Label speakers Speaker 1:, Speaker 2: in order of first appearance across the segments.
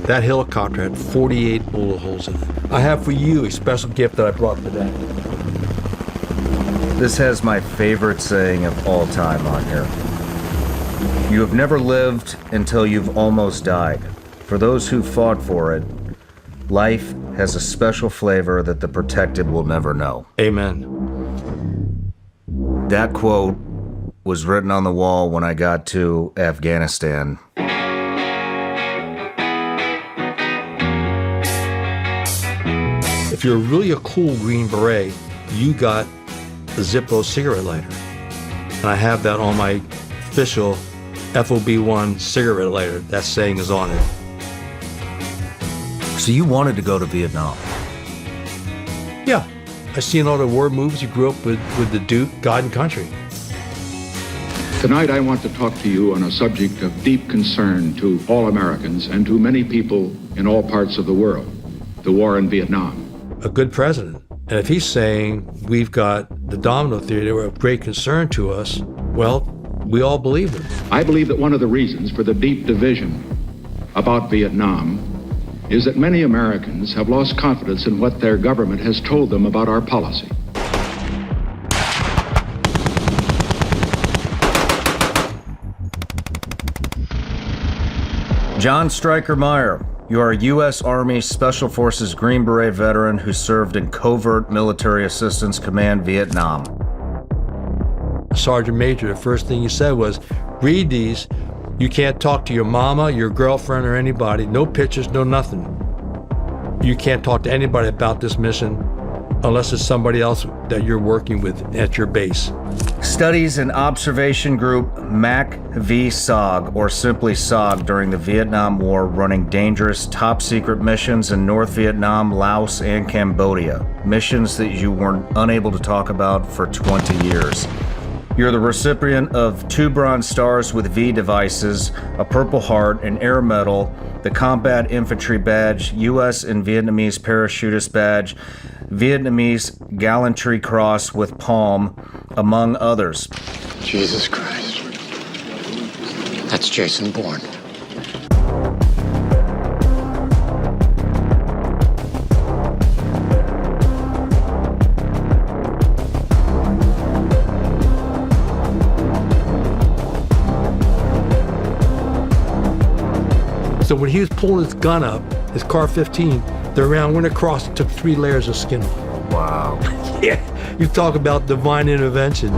Speaker 1: That helicopter had 48 bullet holes in it. I have for you a special gift that I brought today.
Speaker 2: This has my favorite saying of all time on here. You have never lived until you've almost died. For those who fought for it, life has a special flavor that the protected will never know.
Speaker 1: Amen.
Speaker 2: That quote was written on the wall when I got to Afghanistan.
Speaker 1: If you're really a cool Green Beret, you got the Zippo cigarette lighter. And I have that on my official FOB1 cigarette lighter. That saying is on it.
Speaker 2: So you wanted to go to Vietnam?
Speaker 1: Yeah. I seen all the war movies. You grew up with the Duke, God and Country.
Speaker 3: Tonight I want to talk to you on a subject of deep concern to all Americans and to many people in all parts of the world, the war in Vietnam.
Speaker 1: A good president. And if he's saying we've got the domino theory that were of great concern to us, well, we all believe him.
Speaker 3: I believe that one of the reasons for the deep division about Vietnam is that many Americans have lost confidence in what their government has told them about our policy.
Speaker 2: John Stryker Meyer, you are a U.S. Army Special Forces Green Beret veteran who served in Covert Military Assistance Command, Vietnam.
Speaker 1: Sergeant Major, the first thing he said was, read these. You can't talk to your mama, your girlfriend, or anybody. No pictures, no nothing. You can't talk to anybody about this mission unless it's somebody else that you're working with at your base.
Speaker 2: Studies in Observation Group MACV SOG, or simply SOG, during the Vietnam War, running dangerous top-secret missions in North Vietnam, Laos, and Cambodia. Missions that you were unable to talk about for 20 years. You're the recipient of 2 Bronze Stars with V devices, a Purple Heart, an Air Medal, the Combat Infantry Badge, U.S. and Vietnamese Parachutist Badge, Vietnamese Gallantry Cross with Palm, among others.
Speaker 4: Jesus Christ. That's Jason Bourne.
Speaker 1: So when he was pulling his gun up, his Car-15, the round went across and took 3 layers of skin off.
Speaker 2: Wow.
Speaker 1: Yeah, you talk about divine intervention.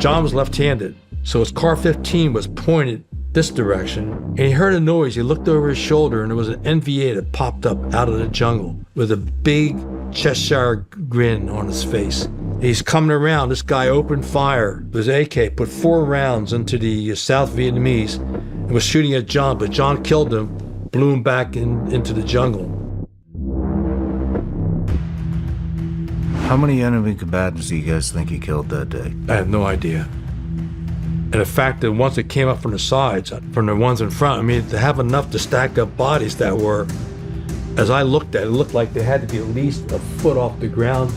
Speaker 1: John was left-handed, so his Car-15 was pointed this direction, and he heard a noise. He looked over his shoulder, and there was an NVA that popped up out of the jungle with a big Cheshire grin on his face. He's coming around. This guy opened fire with his AK, put 4 rounds into the South Vietnamese, and was shooting at John, but John killed him, blew him back into the jungle.
Speaker 2: How many enemy combatants do you guys think he killed that day?
Speaker 1: I have no idea. And the fact that once it came up from the sides, from the ones in front, I mean, to have enough to stack up bodies that were, as I looked at it, looked like they had to be at least a foot off the ground,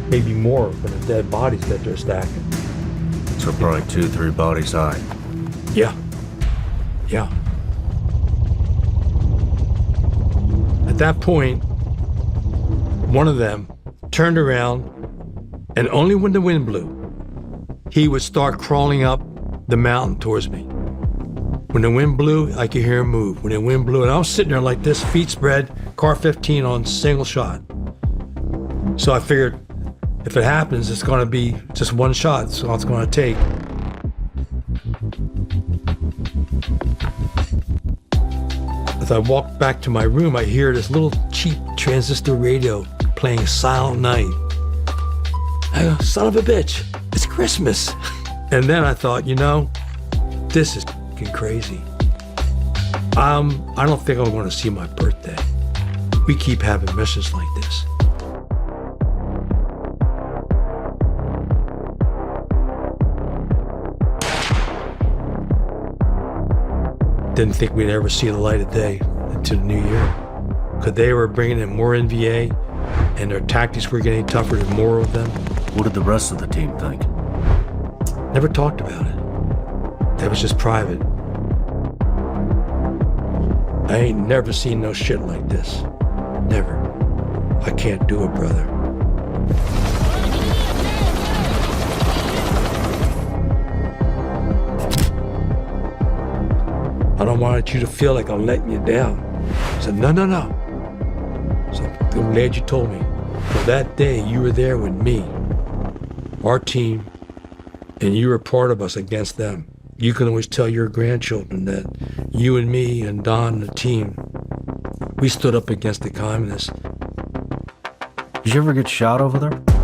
Speaker 1: maybe more for the dead bodies that they're stacking.
Speaker 2: So probably 2-3 bodies high.
Speaker 1: Yeah. Yeah. At that point, one of them turned around, and only when the wind blew, he would start crawling up the mountain towards me. When the wind blew, I could hear him move. When the wind blew, and I was sitting there like this, feet spread, Car-15 on single shot. So I figured, if it happens, it's gonna be just one shot, so it's gonna take. As I walked back to my room, I hear this little cheap transistor radio playing Silent Night. I go, son of a bitch, it's Christmas. And then I thought, you know, this is fucking crazy. I don't think I'm gonna see my birthday. We keep having missions like this. Didn't think we'd ever see the light of day into the new year. Because they were bringing in more NVA, and their tactics were getting tougher and more of them.
Speaker 2: What did the rest of the team think?
Speaker 1: Never talked about it. That was just private. I ain't never seen no shit like this. Never. I can't do it, brother. I don't want you to feel like I'm letting you down. I said, no. So I'm glad you told me. For that day, you were there with me, our team, and you were part of us against them. You can always tell your grandchildren that you and me and Don and the team, we stood up against the communists.
Speaker 2: Did you ever get shot over there?